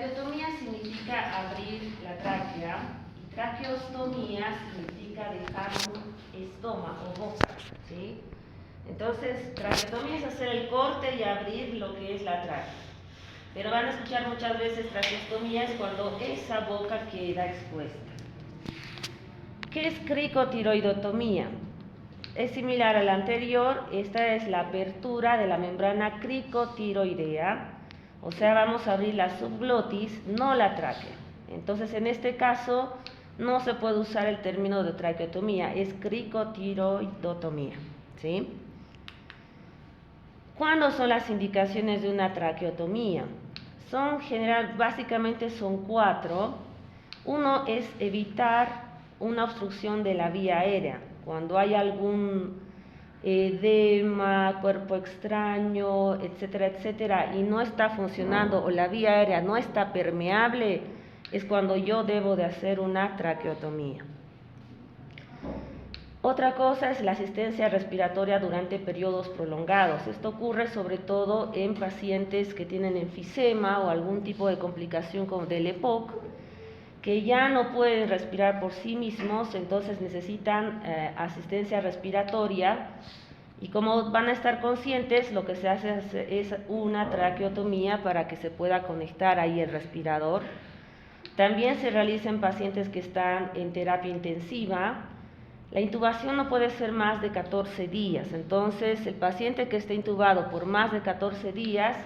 traqueotomía significa abrir la tráquea y traqueostomía significa dejar un estómago o boca, ¿sí? Entonces, traqueotomía es hacer el corte y abrir lo que es la tráquea. Pero van a escuchar muchas veces traqueostomía es cuando esa boca queda expuesta. ¿Qué es cricotiroidotomía? Es similar a la anterior, esta es la apertura de la membrana cricotiroidea, o sea, vamos a abrir la subglotis, no la tráquea. Entonces, en este caso, no se puede usar el término de traqueotomía, es cricotiroidotomía, ¿sí? ¿Cuándo son las indicaciones de una traqueotomía? Básicamente son 4. Uno es evitar una obstrucción de la vía aérea. Cuando hay algún edema, cuerpo extraño, etcétera, etcétera, y no está funcionando o la vía aérea no está permeable, es cuando yo debo de hacer una traqueotomía. Otra cosa es la asistencia respiratoria durante periodos prolongados. Esto ocurre sobre todo en pacientes que tienen enfisema o algún tipo de complicación como del EPOC, que ya no pueden respirar por sí mismos, entonces necesitan asistencia respiratoria, y como van a estar conscientes, lo que se hace es una traqueotomía para que se pueda conectar ahí el respirador. También se realiza en pacientes que están en terapia intensiva. La intubación no puede ser más de 14 días, entonces el paciente que esté intubado por más de 14 días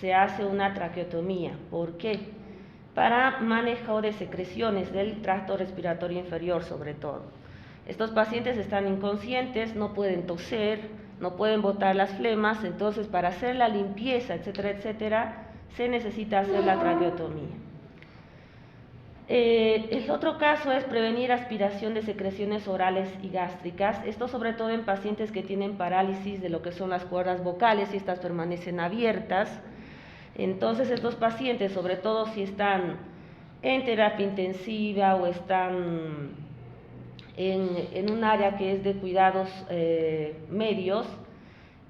se hace una traqueotomía. ¿Por qué? Para manejo de secreciones del tracto respiratorio inferior sobre todo. Estos pacientes están inconscientes, no pueden toser, no pueden botar las flemas, entonces para hacer la limpieza, etcétera, etcétera, se necesita hacer la traqueotomía. El otro caso es prevenir aspiración de secreciones orales y gástricas, esto sobre todo en pacientes que tienen parálisis de lo que son las cuerdas vocales y estas permanecen abiertas. Entonces estos pacientes, sobre todo si están en terapia intensiva o están en un área que es de cuidados medios,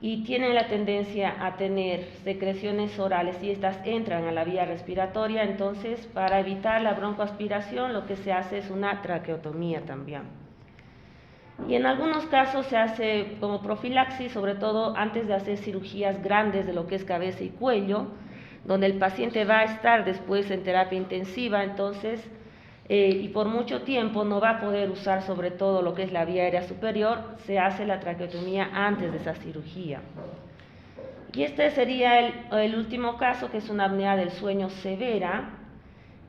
y tienen la tendencia a tener secreciones orales y estas entran a la vía respiratoria, entonces para evitar la broncoaspiración lo que se hace es una traqueotomía también. Y en algunos casos se hace como profilaxis, sobre todo antes de hacer cirugías grandes de lo que es cabeza y cuello, donde el paciente va a estar después en terapia intensiva, entonces y por mucho tiempo no va a poder usar sobre todo lo que es la vía aérea superior, se hace la traqueotomía antes de esa cirugía. Y este sería el último caso, que es una apnea del sueño severa.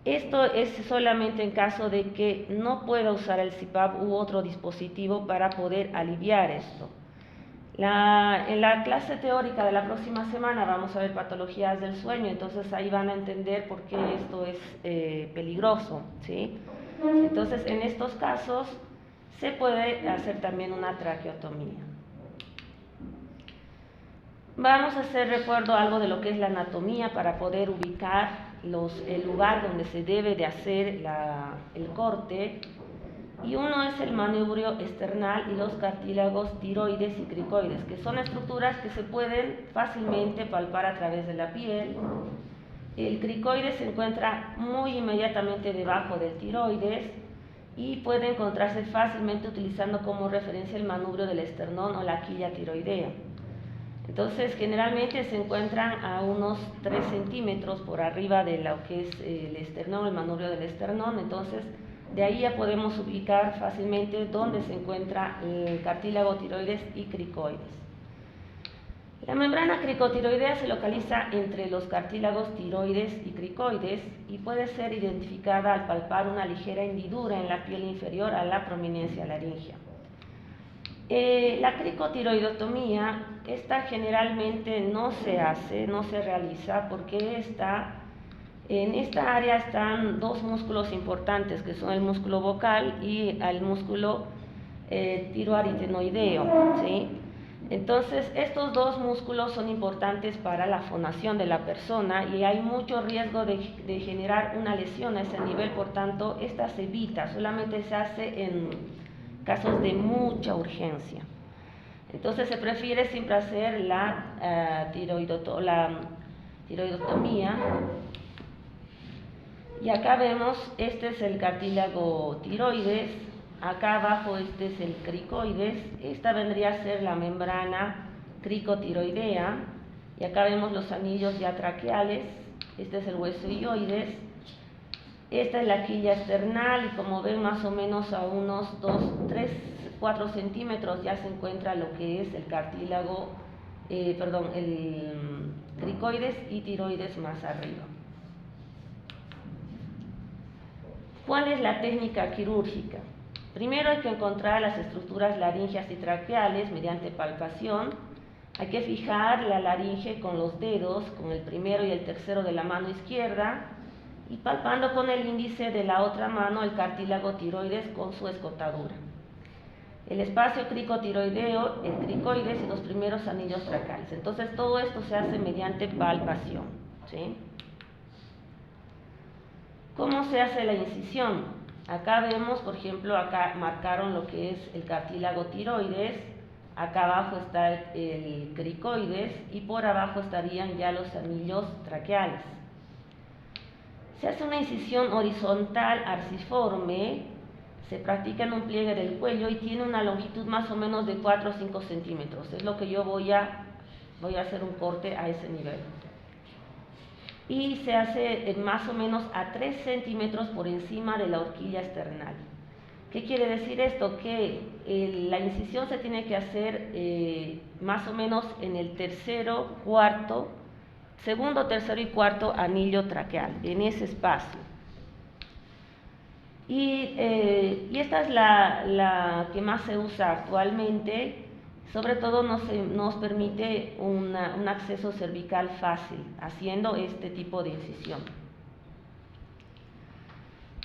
Esto es solamente en caso de que no pueda usar el CPAP u otro dispositivo para poder aliviar esto. En la clase teórica de la próxima semana vamos a ver patologías del sueño, entonces ahí van a entender por qué esto es peligroso, ¿sí? Entonces, en estos casos se puede hacer también una traqueotomía. Vamos a hacer recuerdo algo de lo que es la anatomía para poder ubicar el lugar donde se debe de hacer el corte. Y uno es el manubrio esternal y los cartílagos tiroides y cricoides, que son estructuras que se pueden fácilmente palpar a través de la piel. El cricoide se encuentra muy inmediatamente debajo del tiroides y puede encontrarse fácilmente utilizando como referencia el manubrio del esternón o la quilla tiroidea. Entonces, generalmente se encuentran a unos 3 centímetros por arriba de lo que es el esternón, el manubrio del esternón. Entonces, de ahí ya podemos ubicar fácilmente dónde se encuentra el cartílago tiroides y cricoides. La membrana cricotiroidea se localiza entre los cartílagos tiroides y cricoides y puede ser identificada al palpar una ligera hendidura en la piel inferior a la prominencia laringea. La cricotiroidotomía, esta generalmente no se hace, no se realiza porque en esta área están 2 músculos importantes, que son el músculo vocal y el músculo tiroaritenoideo, ¿sí? Entonces, estos 2 músculos son importantes para la fonación de la persona y hay mucho riesgo de generar una lesión a ese nivel, por tanto, esta se evita, solamente se hace en casos de mucha urgencia. Entonces, se prefiere siempre hacer la tiroidotomía. Y acá vemos, este es el cartílago tiroides, acá abajo este es el cricoides, esta vendría a ser la membrana cricotiroidea, y acá vemos los anillos ya traqueales, este es el hueso hioides, esta es la quilla esternal, y como ven más o menos a unos 2, 3, 4 centímetros ya se encuentra lo que es el cartílago, el cricoides y tiroides más arriba. ¿Cuál es la técnica quirúrgica? Primero hay que encontrar las estructuras laringeas y traqueales mediante palpación. Hay que fijar la laringe con los dedos, con el primero y el tercero de la mano izquierda, y palpando con el índice de la otra mano el cartílago tiroides con su escotadura. El espacio cricotiroideo, el cricoides y los primeros anillos traqueales. Entonces todo esto se hace mediante palpación, ¿sí? ¿Cómo se hace la incisión? Acá vemos, por ejemplo, acá marcaron lo que es el cartílago tiroides, acá abajo está el cricoides y por abajo estarían ya los anillos traqueales. Se hace una incisión horizontal arciforme, se practica en un pliegue del cuello y tiene una longitud más o menos de 4 o 5 centímetros. Es lo que yo voy a hacer un corte a ese nivel. Y se hace más o menos a 3 centímetros por encima de la horquilla esternal. ¿Qué quiere decir esto? Que la incisión se tiene que hacer más o menos en el segundo, tercero y cuarto anillo traqueal, en ese espacio. Y esta es la que más se usa actualmente. Sobre todo nos permite un acceso cervical fácil, haciendo este tipo de incisión.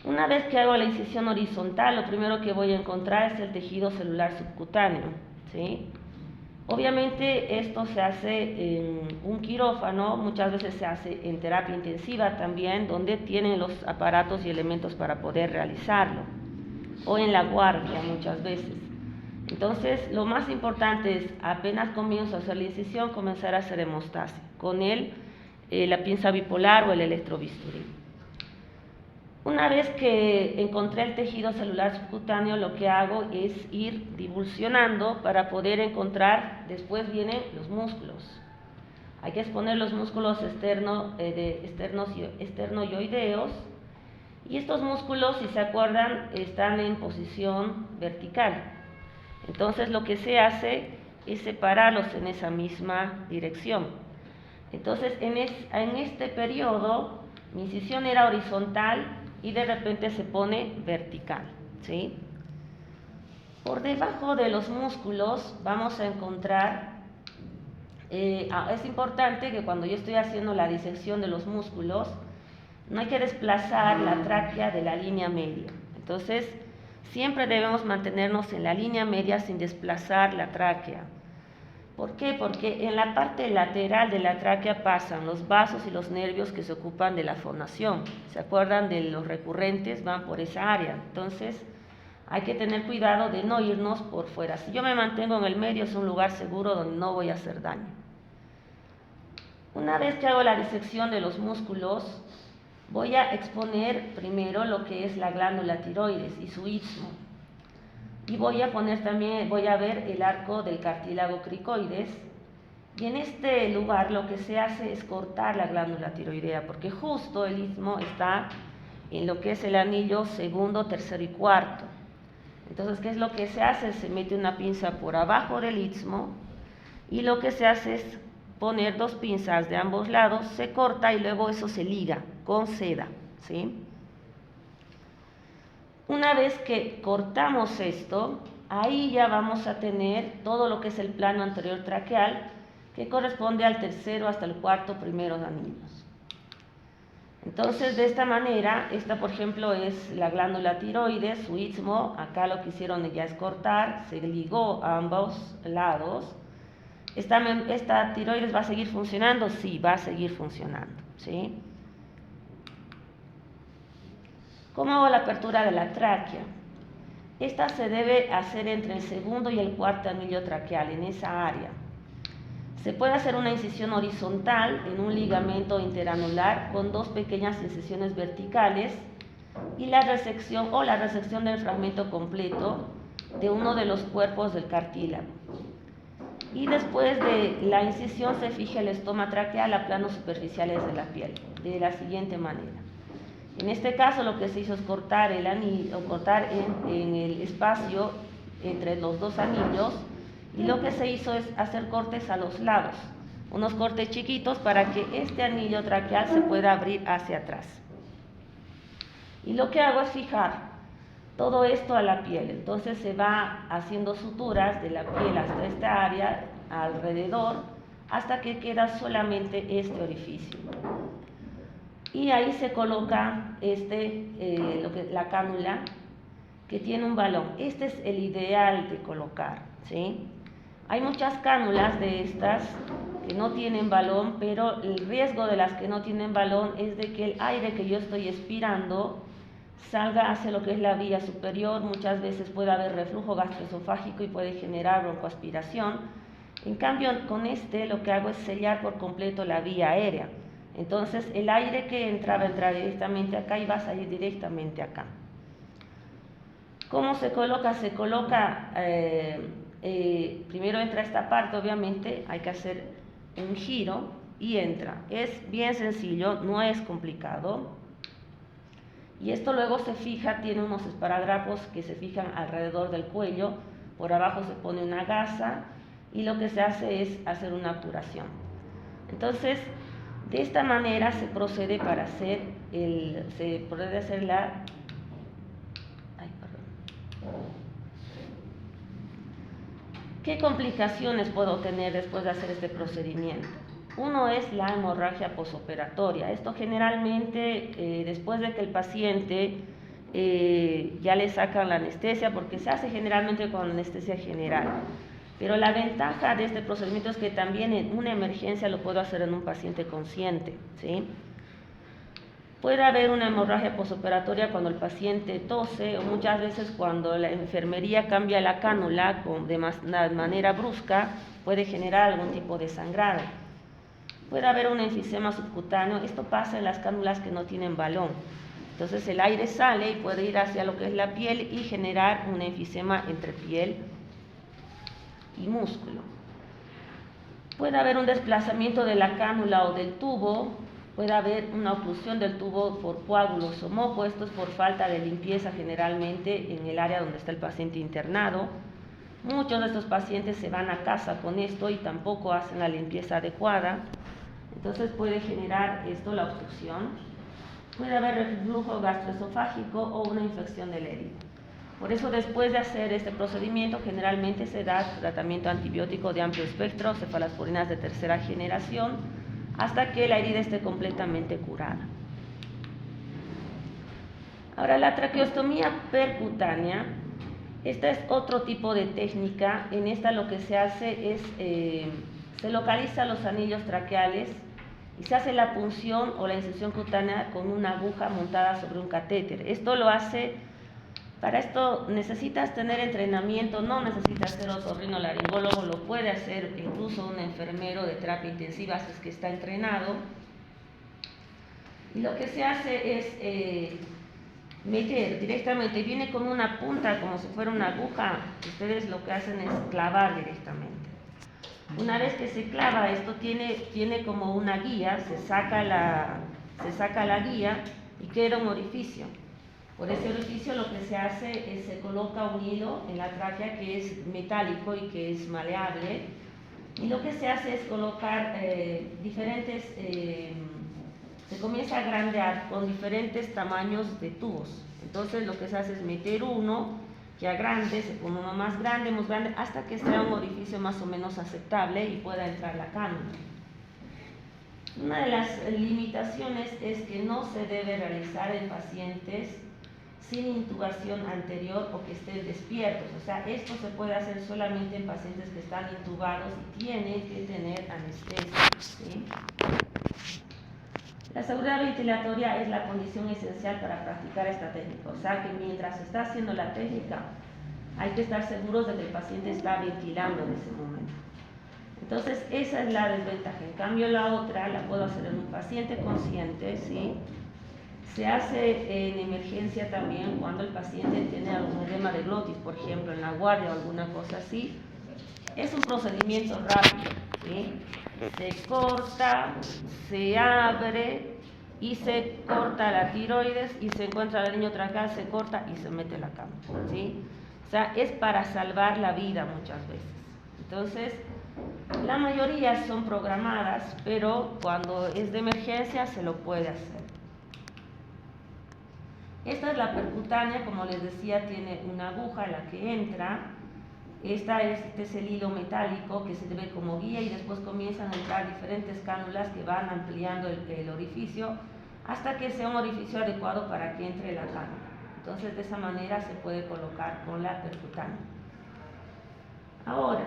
Una vez que hago la incisión horizontal, lo primero que voy a encontrar es el tejido celular subcutáneo, ¿sí? Obviamente esto se hace en un quirófano, muchas veces se hace en terapia intensiva también, donde tienen los aparatos y elementos para poder realizarlo, o en la guardia muchas veces. Entonces, lo más importante es, apenas comienzo a hacer la incisión, comenzar a hacer hemostasia con la pinza bipolar o el electrobisturí. Una vez que encontré el tejido celular subcutáneo, lo que hago es ir divulsionando para poder encontrar, después vienen los músculos. Hay que exponer los músculos esternoioideos, y estos músculos, si se acuerdan, están en posición vertical. Entonces lo que se hace es separarlos en esa misma dirección. Entonces en este periodo mi incisión era horizontal y de repente se pone vertical, ¿sí? Por debajo de los músculos vamos a encontrar, es importante que cuando yo estoy haciendo la disección de los músculos, no hay que desplazar la tráquea de la línea media. Entonces, siempre debemos mantenernos en la línea media sin desplazar la tráquea. ¿Por qué? Porque en la parte lateral de la tráquea pasan los vasos y los nervios que se ocupan de la fonación. ¿Se acuerdan de los recurrentes? Van por esa área. Entonces, hay que tener cuidado de no irnos por fuera. Si yo me mantengo en el medio, es un lugar seguro donde no voy a hacer daño. Una vez que hago la disección de los músculos, voy a exponer primero lo que es la glándula tiroides y su istmo. Y voy a ver el arco del cartílago cricoides. Y en este lugar lo que se hace es cortar la glándula tiroidea, porque justo el istmo está en lo que es el anillo segundo, tercero y cuarto. Entonces, ¿qué es lo que se hace? Se mete una pinza por abajo del istmo y lo que se hace es poner 2 pinzas de ambos lados, se corta y luego eso se liga con seda, ¿sí? Una vez que cortamos esto, ahí ya vamos a tener todo lo que es el plano anterior traqueal, que corresponde al tercero hasta el cuarto primeros anillos. Entonces, de esta manera, esta por ejemplo es la glándula tiroides, su istmo. Acá lo que hicieron ya es cortar, se ligó a ambos lados. ¿Esta tiroides va a seguir funcionando? Sí, va a seguir funcionando, ¿sí? ¿Cómo hago la apertura de la tráquea? Esta se debe hacer entre el segundo y el cuarto anillo traqueal, en esa área. Se puede hacer una incisión horizontal en un ligamento interanular con 2 pequeñas incisiones verticales y la resección del fragmento completo de uno de los cuerpos del cartílago. Y después de la incisión se fija el estoma traqueal a planos superficiales de la piel, de la siguiente manera. En este caso lo que se hizo es cortar el anillo, en el espacio entre los 2 anillos, y lo que se hizo es hacer cortes a los lados, unos cortes chiquitos para que este anillo traqueal se pueda abrir hacia atrás. Y lo que hago es fijar todo esto a la piel, entonces se va haciendo suturas de la piel hasta esta área alrededor hasta que queda solamente este orificio. Y ahí se coloca la cánula que tiene un balón. Este es el ideal de colocar, ¿sí? Hay muchas cánulas de estas que no tienen balón, pero el riesgo de las que no tienen balón es de que el aire que yo estoy expirando salga hacia lo que es la vía superior. Muchas veces puede haber reflujo gastroesofágico y puede generar broncoaspiración. En cambio, con lo que hago es sellar por completo la vía aérea. Entonces, el aire que entra va a entrar directamente acá y va a salir directamente acá. ¿Cómo se coloca? Se coloca, primero entra esta parte, obviamente, hay que hacer un giro y entra. Es bien sencillo, no es complicado. Y esto luego se fija, tiene unos esparadrapos que se fijan alrededor del cuello, por abajo se pone una gasa y lo que se hace es hacer una curación. Entonces, de esta manera se procede para hacer ¿Qué complicaciones puedo tener después de hacer este procedimiento? Uno es la hemorragia posoperatoria. Esto generalmente después de que el paciente ya le sacan la anestesia, porque se hace generalmente con anestesia general. Pero la ventaja de este procedimiento es que también en una emergencia lo puedo hacer en un paciente consciente, ¿sí? Puede haber una hemorragia posoperatoria cuando el paciente tose o muchas veces cuando la enfermería cambia la cánula de manera brusca, puede generar algún tipo de sangrado. Puede haber un enfisema subcutáneo, esto pasa en las cánulas que no tienen balón. Entonces el aire sale y puede ir hacia lo que es la piel y generar un enfisema entre piel y músculo. Puede haber un desplazamiento de la cánula o del tubo, puede haber una oclusión del tubo por coágulos o moco. Esto es por falta de limpieza generalmente en el área donde está el paciente internado. Muchos de estos pacientes se van a casa con esto y tampoco hacen la limpieza adecuada, entonces puede generar esto la obstrucción. Puede haber reflujo gastroesofágico o una infección del herida. Por eso, después de hacer este procedimiento, generalmente se da tratamiento antibiótico de amplio espectro, cefalosporinas de tercera generación, hasta que la herida esté completamente curada. Ahora, la traqueostomía percutánea, esta es otro tipo de técnica. En esta lo que se hace es, se localiza los anillos traqueales y se hace la punción o la incisión cutánea con una aguja montada sobre un catéter. Para esto necesitas tener entrenamiento, no necesitas ser otorrinolaringólogo, lo puede hacer incluso un enfermero de terapia intensiva si es que está entrenado. Y lo que se hace es meter directamente, viene con una punta como si fuera una aguja, ustedes lo que hacen es clavar directamente. Una vez que se clava, esto tiene como una guía, se saca la guía y queda un orificio. Por ese orificio lo que se hace es se coloca un hilo en la tráquea que es metálico y que es maleable, y lo que se hace es colocar se comienza a agrandear con diferentes tamaños de tubos. Entonces lo que se hace es meter uno ya grande, se pone uno más grande, hasta que sea un orificio más o menos aceptable y pueda entrar la cánula. Una de las limitaciones es que no se debe realizar en pacientes sin intubación anterior o que estén despiertos. O sea, esto se puede hacer solamente en pacientes que están intubados y tienen que tener anestesia, ¿sí? La seguridad ventilatoria es la condición esencial para practicar esta técnica. O sea, que mientras se está haciendo la técnica, hay que estar seguros de que el paciente está ventilando en ese momento. Entonces, esa es la desventaja. En cambio, la otra la puedo hacer en un paciente consciente, ¿sí? Se hace en emergencia también cuando el paciente tiene algún edema de glotis, por ejemplo, en la guardia o alguna cosa así. Es un procedimiento rápido, ¿sí? Se corta, se abre y se corta la tiroides y se encuentra el niño tracal, se corta y se mete la cama, ¿sí? O sea, es para salvar la vida muchas veces. Entonces, la mayoría son programadas, pero cuando es de emergencia se lo puede hacer. Esta es la percutánea, como les decía, tiene una aguja en la que entra. Este es el hilo metálico que sirve como guía y después comienzan a entrar diferentes cánulas que van ampliando el orificio hasta que sea un orificio adecuado para que entre la cánula. Entonces, de esa manera se puede colocar con la percutánea. Ahora,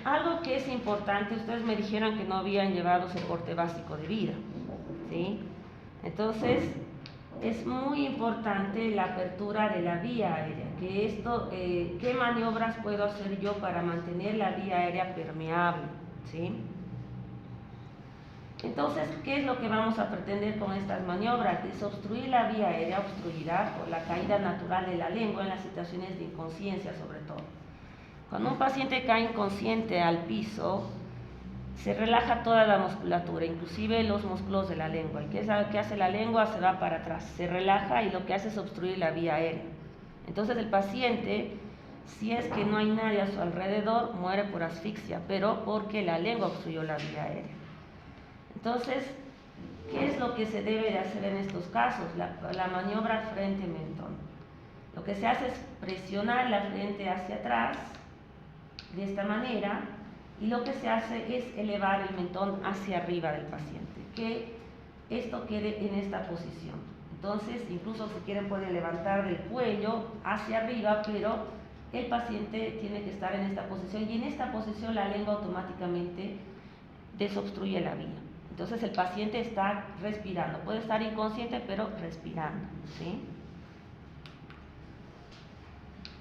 algo que es importante, ustedes me dijeron que no habían llevado soporte básico de vida, ¿sí? Entonces, es muy importante la apertura de la vía aérea, que esto, ¿qué maniobras puedo hacer yo para mantener la vía aérea permeable? ¿Sí? Entonces, ¿qué es lo que vamos a pretender con estas maniobras? Desobstruir la vía aérea obstruida por la caída natural de la lengua en las situaciones de inconsciencia, sobre todo. Cuando un paciente cae inconsciente al piso, se relaja toda la musculatura, inclusive los músculos de la lengua. ¿Y qué hace la lengua? Se va para atrás, se relaja y lo que hace es obstruir la vía aérea. Entonces el paciente, si es que no hay nadie a su alrededor, muere por asfixia, pero porque la lengua obstruyó la vía aérea. Entonces, ¿qué es lo que se debe de hacer en estos casos? La maniobra frente-mentón. Lo que se hace es presionar la frente hacia atrás, de esta manera, y lo que se hace es elevar el mentón hacia arriba del paciente, que esto quede en esta posición. Entonces, incluso si quieren pueden levantar el cuello hacia arriba, pero el paciente tiene que estar en esta posición y en esta posición la lengua automáticamente desobstruye la vía. Entonces el paciente está respirando, puede estar inconsciente pero respirando, ¿sí?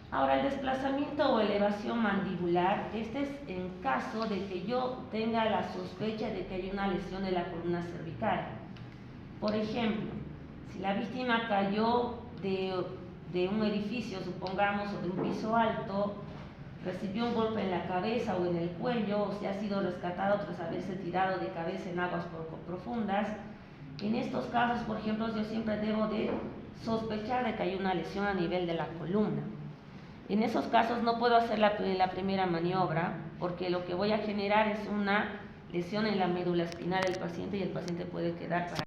Ahora, el desplazamiento o elevación mandibular, este es en caso de que yo tenga la sospecha de que hay una lesión de la columna cervical. Por ejemplo, si la víctima cayó de un edificio, supongamos, o de un piso alto, recibió un golpe en la cabeza o en el cuello, o se ha sido rescatado tras haberse tirado de cabeza en aguas poco profundas, en estos casos, por ejemplo, yo siempre debo de sospechar de que hay una lesión a nivel de la columna. En esos casos no puedo hacer la primera maniobra porque lo que voy a generar es una lesión en la médula espinal del paciente y el paciente puede quedar paralizado.